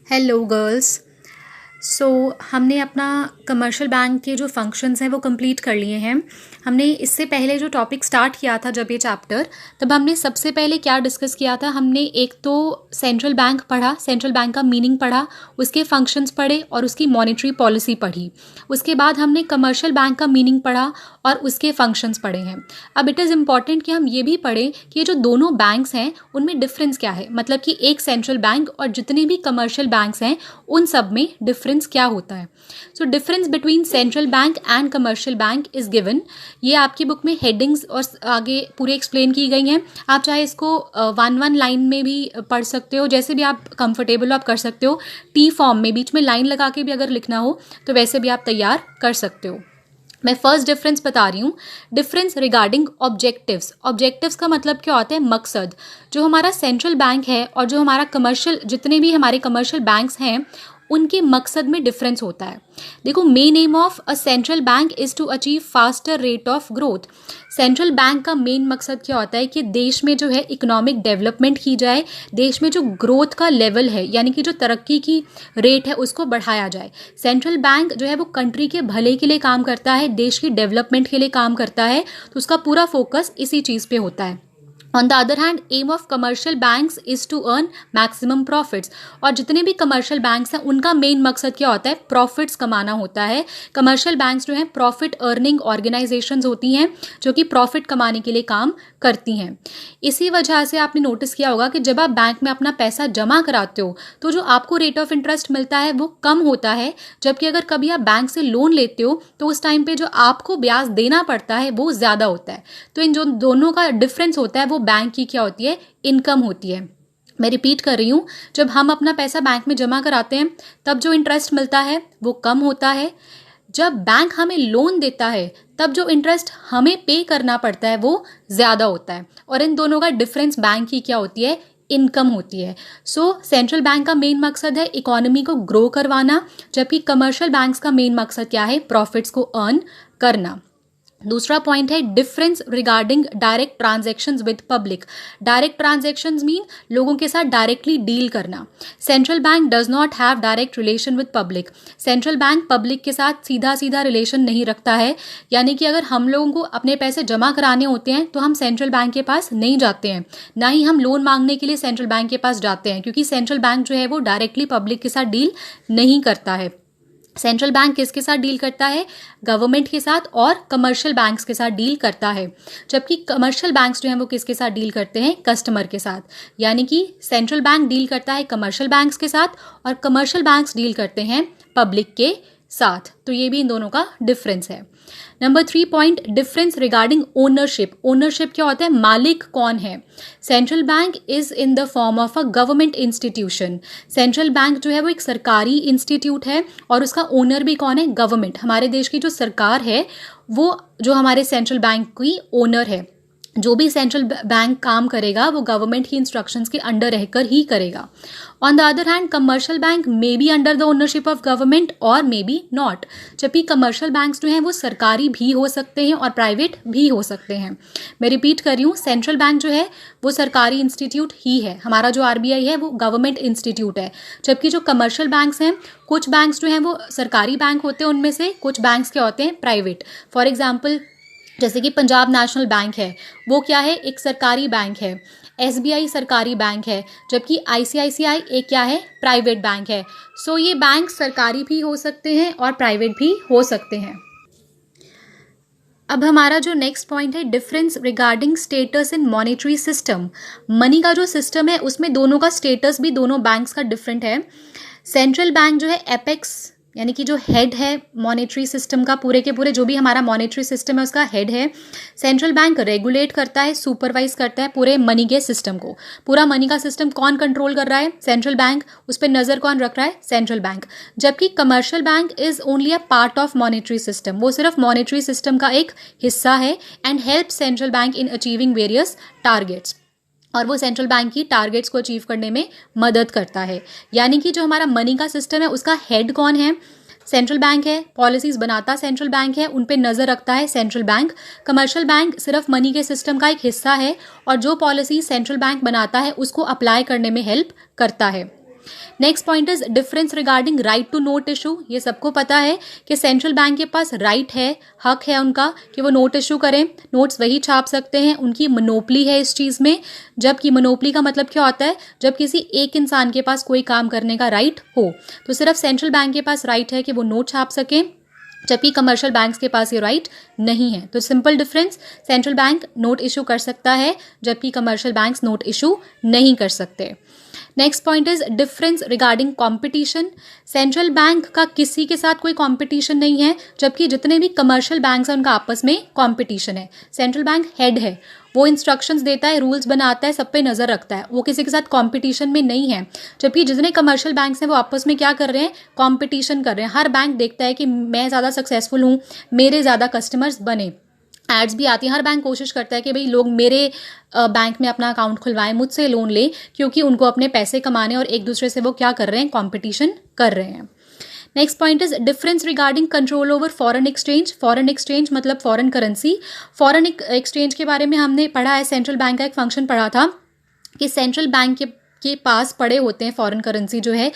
Hello girls. सो हमने अपना commercial bank के जो फंक्शंस हैं वो कंप्लीट कर लिए हैं। हमने इससे पहले जो टॉपिक स्टार्ट किया था जब ये चैप्टर, तब हमने सबसे पहले क्या डिस्कस किया था। हमने एक तो सेंट्रल बैंक पढ़ा, सेंट्रल बैंक का मीनिंग पढ़ा, उसके फंक्शंस पढ़े और उसकी मॉनेटरी पॉलिसी पढ़ी। उसके बाद हमने कमर्शियल बैंक का मीनिंग पढ़ा और उसके फंक्शंस पढ़े हैं। अब इट इज़ इम्पॉर्टेंट कि हम ये भी पढ़ें कि ये जो दोनों बैंक्स हैं उनमें डिफरेंस क्या है, मतलब कि एक सेंट्रल बैंक और जितने भी कमर्शियल बैंक्स हैं उन सब में डिफरेंस क्या होता है। So difference between central bank and commercial bank is given. ये आपकी बुक में हेडिंग्स और आगे पूरे एक्सप्लेन की गई हैं। आप चाहे इसको वन वन लाइन में भी पढ़ सकते हो, जैसे भी आप कंफर्टेबल हो आप कर सकते हो। टी फॉर्म में बीच में लाइन लगा के भी अगर लिखना हो तो वैसे भी आप तैयार कर सकते हो। मैं फर्स्ट डिफरेंस बता रही हूँ, डिफरेंस रिगार्डिंग ऑब्जेक्टिव्स। ऑब्जेक्टिव्स का मतलब क्या होता है, मकसद। जो हमारा सेंट्रल बैंक है और जो हमारा कमर्शियल, जितने भी हमारे कमर्शियल बैंक्स हैं उनके मकसद में डिफरेंस होता है। देखो, main aim of a central bank is to achieve faster rate of growth. Central bank का मेन मकसद क्या होता है कि देश में जो है इकोनॉमिक डेवलपमेंट की जाए, देश में जो ग्रोथ का लेवल है यानी कि जो तरक्की की रेट है उसको बढ़ाया जाए। सेंट्रल बैंक जो है वो कंट्री के भले के लिए काम करता है, देश की डेवलपमेंट के लिए काम करता है, तो उसका पूरा फोकस इसी चीज़ पे होता है। On the other hand, aim of commercial banks is to earn maximum profits. और जितने भी कमर्शियल बैंक्स हैं उनका मेन मकसद क्या होता है, प्रॉफिट्स कमाना होता है। कमर्शियल बैंक्स जो हैं प्रॉफिट अर्निंग ऑर्गेनाइजेशंस होती हैं जो कि प्रॉफिट कमाने के लिए काम करती हैं। इसी वजह से आपने नोटिस किया होगा कि जब आप बैंक में अपना पैसा जमा कराते हो तो जो आपको रेट ऑफ इंटरेस्ट मिलता है वो कम होता है, जबकि अगर कभी आप बैंक से लोन लेते हो तो उस टाइम पे जो आपको ब्याज देना पड़ता है वो ज़्यादा होता है। तो इन जो दोनों का डिफरेंस होता है वो बैंक की क्या होती है, इनकम होती है। मैं रिपीट कर रही हूँ, जब हम अपना पैसा बैंक में जमा कराते हैं तब जो इंटरेस्ट मिलता है वो कम होता है। जब बैंक हमें लोन देता है तब जो इंटरेस्ट हमें पे करना पड़ता है वो ज़्यादा होता है। और इन दोनों का डिफरेंस बैंक की क्या होती है, इनकम होती है। सो सेंट्रल बैंक का मेन मकसद है इकोनॉमी को ग्रो करवाना, जबकि कमर्शियल बैंक्स का मेन मकसद क्या है, प्रॉफिट्स को अर्न करना। दूसरा पॉइंट है difference regarding direct transactions with public. Direct transactions mean लोगों के साथ डायरेक्टली डील करना। Central bank does not have direct relation with public. Central bank public के साथ सीधा सीधा रिलेशन नहीं रखता है, यानी कि अगर हम लोगों को अपने पैसे जमा कराने होते हैं तो हम सेंट्रल बैंक के पास नहीं जाते हैं, ना ही हम लोन मांगने के लिए सेंट्रल बैंक के पास जाते हैं, क्योंकि सेंट्रल बैंक जो है वो डायरेक्टली पब्लिक के साथ डील नहीं करता है। सेंट्रल बैंक किसके साथ डील करता है, गवर्नमेंट के साथ और कमर्शियल बैंक्स के साथ डील करता है। जबकि कमर्शियल बैंक्स जो हैं वो किसके साथ डील करते हैं, कस्टमर के साथ। यानी कि सेंट्रल बैंक डील करता है कमर्शियल बैंक्स के साथ और कमर्शियल बैंक्स डील करते हैं पब्लिक के साथ। तो ये भी इन दोनों का डिफरेंस है। Number 3 point, difference regarding ownership. Ownership क्या होता है, मालिक कौन है। Central bank is in the form of a government institution. Central bank जो है वो एक सरकारी इंस्टीट्यूट है और उसका ओनर भी कौन है, गवर्नमेंट। हमारे देश की जो सरकार है वो जो हमारे सेंट्रल बैंक की ओनर है। जो भी सेंट्रल बैंक काम करेगा वो गवर्नमेंट की इंस्ट्रक्शंस के अंडर रहकर ही करेगा। On the other hand, commercial bank may be under the ownership of government और मे बी नॉट। जबकि कमर्शियल बैंक्स जो हैं वो सरकारी भी हो सकते हैं और प्राइवेट भी हो सकते हैं। मैं रिपीट कर रही हूँ, सेंट्रल बैंक जो है वो सरकारी इंस्टीट्यूट ही है। हमारा जो आरबीआई है वो गवर्नमेंट इंस्टीट्यूट है। जबकि जो कमर्शियल बैंक्स हैं, कुछ बैंक्स जो हैं वो सरकारी बैंक होते हैं, उनमें से कुछ बैंक्स क्या होते हैं, प्राइवेट। फॉर एग्जाम्पल जैसे कि पंजाब नेशनल बैंक है, वो क्या है, एक सरकारी बैंक है। एसबीआई सरकारी बैंक है, जबकि आईसीआईसीआई एक क्या है, प्राइवेट बैंक है। सो ये बैंक सरकारी भी हो सकते हैं और प्राइवेट भी हो सकते हैं। अब हमारा जो नेक्स्ट पॉइंट है, difference regarding status in monetary system. Money का जो सिस्टम है उसमें दोनों का स्टेटस भी दोनों बैंक्स का डिफरेंट है। सेंट्रल बैंक जो है एपेक्स यानी कि जो हेड है मॉनेटरी सिस्टम का, पूरे के पूरे जो भी हमारा मॉनेटरी सिस्टम है उसका हेड है। सेंट्रल बैंक रेगुलेट करता है, सुपरवाइज करता है पूरे मनी के सिस्टम को। पूरा मनी का सिस्टम कौन कंट्रोल कर रहा है, सेंट्रल बैंक। उस पर नज़र कौन रख रहा है, सेंट्रल बैंक। जबकि commercial bank is only a part of monetary system, वो सिर्फ मॉनेटरी सिस्टम का एक हिस्सा है and help central bank in achieving various targets. और वो सेंट्रल बैंक की टारगेट्स को अचीव करने में मदद करता है। यानी कि जो हमारा मनी का सिस्टम है उसका हेड कौन है, सेंट्रल बैंक है। पॉलिसीज़ बनाता सेंट्रल बैंक है, उन पे नज़र रखता है सेंट्रल बैंक। कमर्शियल बैंक सिर्फ मनी के सिस्टम का एक हिस्सा है और जो पॉलिसी सेंट्रल बैंक बनाता है उसको अप्लाई करने में हेल्प करता है। Next point is difference regarding right to note issue. ये सबको पता है कि सेंट्रल बैंक के पास राइट है, हक है उनका कि वो नोट इशू करें, नोट्स वही छाप सकते हैं, उनकी मोनोपली है इस चीज़ में। जबकि मोनोपली का मतलब क्या होता है, जब किसी एक इंसान के पास कोई काम करने का राइट हो, तो सिर्फ सेंट्रल बैंक के पास राइट है कि वो नोट छाप सकें, जबकि कमर्शियल बैंक्स के पास ये राइट नहीं है। तो simple difference, central bank note issue कर सकता है जबकि कमर्शियल बैंक्स नोट इशू नहीं कर सकते। Next point is difference regarding competition. Central bank का किसी के साथ कोई कंपटीशन नहीं है, जबकि जितने भी कमर्शियल बैंक्स हैं उनका आपस में कंपटीशन है। सेंट्रल बैंक हेड है, वो इंस्ट्रक्शंस देता है, रूल्स बनाता है, सब पे नज़र रखता है, वो किसी के साथ कंपटीशन में नहीं है। जबकि जितने कमर्शियल बैंक्स हैं वो आपस में क्या कर रहे हैं, कंपटीशन कर रहे हैं। हर बैंक देखता है कि मैं ज़्यादा सक्सेसफुल हूँ, मेरे ज़्यादा कस्टमर्स बने, एड्स भी आती हैं, हर बैंक कोशिश करता है कि भाई लोग मेरे बैंक में अपना अकाउंट खुलवाएं, मुझसे लोन लें, क्योंकि उनको अपने पैसे कमाने और एक दूसरे से वो क्या कर रहे हैं, कंपटीशन कर रहे हैं। Next point is difference regarding control over foreign exchange. Foreign exchange मतलब फॉरेन करेंसी। फॉरेन एक्सचेंज के बारे में हमने पढ़ा है, सेंट्रल बैंक का एक फंक्शन पढ़ा था कि सेंट्रल बैंक के पास पड़े होते हैं फॉरेन करेंसी जो है,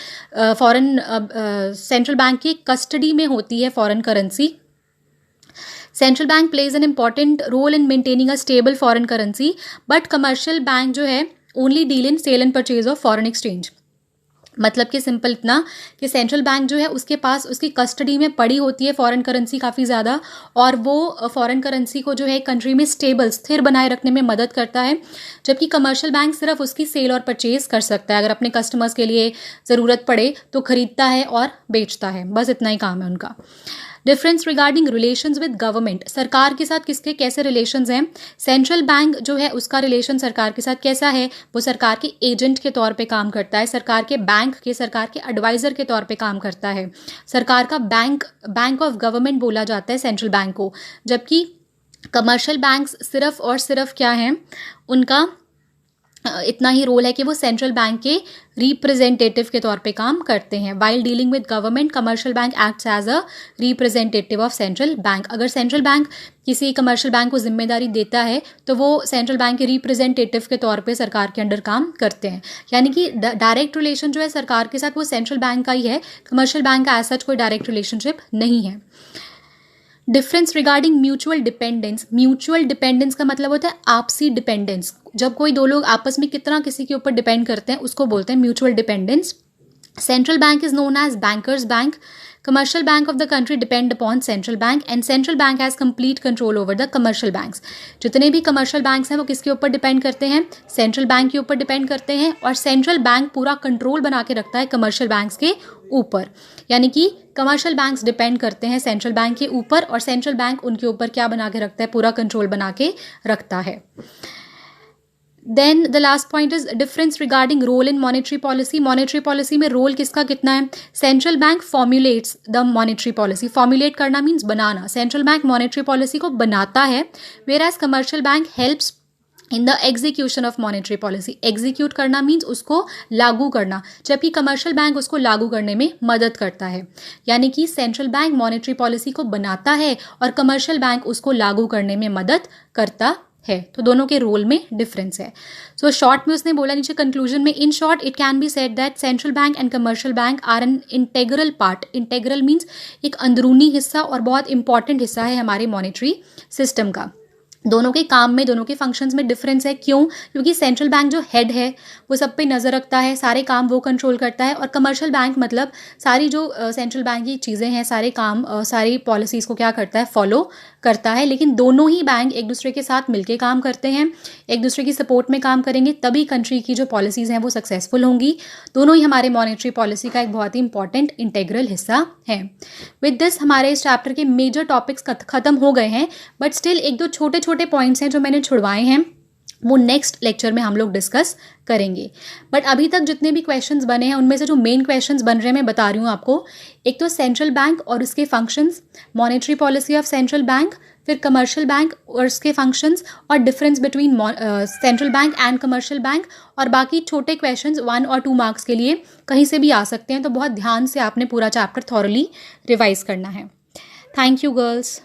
सेंट्रल बैंक की कस्टडी में होती है foreign currency. Central bank plays an important role in maintaining a stable foreign currency, but commercial bank जो है only deal in sale and purchase of foreign exchange. मतलब कि सिंपल इतना कि सेंट्रल बैंक जो है उसके पास उसकी कस्टडी में पड़ी होती है फॉरेन करेंसी काफ़ी ज़्यादा, और वो फॉरेन करेंसी को जो है कंट्री में स्टेबल स्थिर बनाए रखने में मदद करता है। जबकि कमर्शियल बैंक सिर्फ उसकी सेल और परचेज कर सकता है, अगर अपने कस्टमर्स के लिए ज़रूरत पड़े तो खरीदता है और बेचता है, बस इतना ही काम है उनका। Difference regarding relations with government. सरकार के साथ किसके कैसे रिलेशंस हैं। सेंट्रल बैंक जो है उसका रिलेशन सरकार के साथ कैसा है, वो सरकार के एजेंट के तौर पे काम करता है, सरकार के बैंक के, सरकार के एडवाइज़र के तौर पे काम करता है। सरकार का बैंक ऑफ गवर्नमेंट बोला जाता है सेंट्रल बैंक को। जबकि कमर्शियल बैंक्स सिर्फ और सिर्फ क्या हैं, उनका इतना ही रोल है कि वो सेंट्रल बैंक के रिप्रेजेंटेटिव के तौर पे काम करते हैं। While dealing with government, commercial bank acts as a representative of central bank. अगर सेंट्रल बैंक किसी कमर्शियल बैंक को जिम्मेदारी देता है तो वो सेंट्रल बैंक के रिप्रेजेंटेटिव के तौर पे सरकार के अंडर काम करते हैं। यानी कि डायरेक्ट रिलेशन जो है सरकार के साथ वो सेंट्रल बैंक का ही है, कमर्शियल बैंक का एज सच कोई डायरेक्ट रिलेशनशिप नहीं है। Difference regarding mutual dependence. Mutual dependence का मतलब होता है आपसी डिपेंडेंस। जब कोई दो लोग आपस में कितना किसी के ऊपर डिपेंड करते हैं उसको बोलते हैं mutual dependence. Central bank is known as banker's bank. Commercial bank of the country depend upon central bank and central bank has complete control over the commercial banks. जितने भी कमर्शियल बैंक्स हैं वो किसके ऊपर डिपेंड करते हैं, central bank के ऊपर डिपेंड करते हैं, और सेंट्रल बैंक पूरा कंट्रोल बना के रखता है कमर्शियल बैंक्स के ऊपर। यानी कि कमर्शियल बैंक्स डिपेंड करते हैं सेंट्रल बैंक के ऊपर और सेंट्रल बैंक उनके ऊपर क्या बना के रखता है, पूरा कंट्रोल बना के रखता है। Then the last point is difference regarding role in monetary policy. Monetary policy में रोल किसका कितना है। Central bank formulates the monetary policy. Formulate करना मीन्स बनाना, सेंट्रल बैंक मॉनेटरी पॉलिसी को बनाता है, whereas commercial bank helps in the execution of monetary policy. Execute करना मीन्स उसको लागू करना, जबकि कमर्शियल बैंक उसको लागू करने में मदद करता है। यानी कि सेंट्रल बैंक मॉनेटरी पॉलिसी को बनाता है और कमर्शियल बैंक उसको लागू करने में मदद करता है। तो दोनों के रोल में डिफरेंस है। सो शॉर्ट में उसने बोला नीचे कंक्लूजन में, in short it can be said that central bank and commercial bank are an integral part. Integral means एक अंदरूनी हिस्सा और बहुत इंपॉर्टेंट हिस्सा है हमारे मॉनेटरी सिस्टम का। दोनों के काम में, दोनों के फंक्शंस में डिफरेंस है। क्यों? क्योंकि सेंट्रल बैंक जो हेड है वो सब पे नज़र रखता है, सारे काम वो कंट्रोल करता है, और कमर्शियल बैंक मतलब सारी जो सेंट्रल बैंक की चीज़ें हैं, सारे काम, सारी पॉलिसीज़ को क्या करता है, फॉलो करता है। लेकिन दोनों ही बैंक एक दूसरे के साथ मिलके काम करते हैं, एक दूसरे की सपोर्ट में काम करेंगे तभी कंट्री की जो पॉलिसीज़ हैं वो सक्सेसफुल होंगी। दोनों ही हमारे मॉनेटरी पॉलिसी का एक बहुत ही इंपॉर्टेंट इंटेग्रल हिस्सा है। विद दिस हमारे इस चैप्टर के मेजर टॉपिक्स खत्म हो गए हैं, बट स्टिल एक दो छोटे छोटे पॉइंट्स हैं जो मैंने छुड़वाए हैं, वो नेक्स्ट लेक्चर में हम लोग डिस्कस करेंगे। बट अभी तक जितने भी क्वेश्चंस बने हैं उनमें से जो मेन क्वेश्चंस बन रहे हैं मैं बता रही हूँ आपको। एक तो सेंट्रल बैंक और उसके functions, monetary policy of central bank, फिर कमर्शियल बैंक और उसके फंक्शंस, और difference between central bank and commercial bank, और बाकी छोटे क्वेश्चंस 1 और 2 मार्क्स के लिए कहीं से भी आ सकते हैं। तो बहुत ध्यान से आपने पूरा चैप्टर थॉरली रिवाइज करना है। Thank you girls.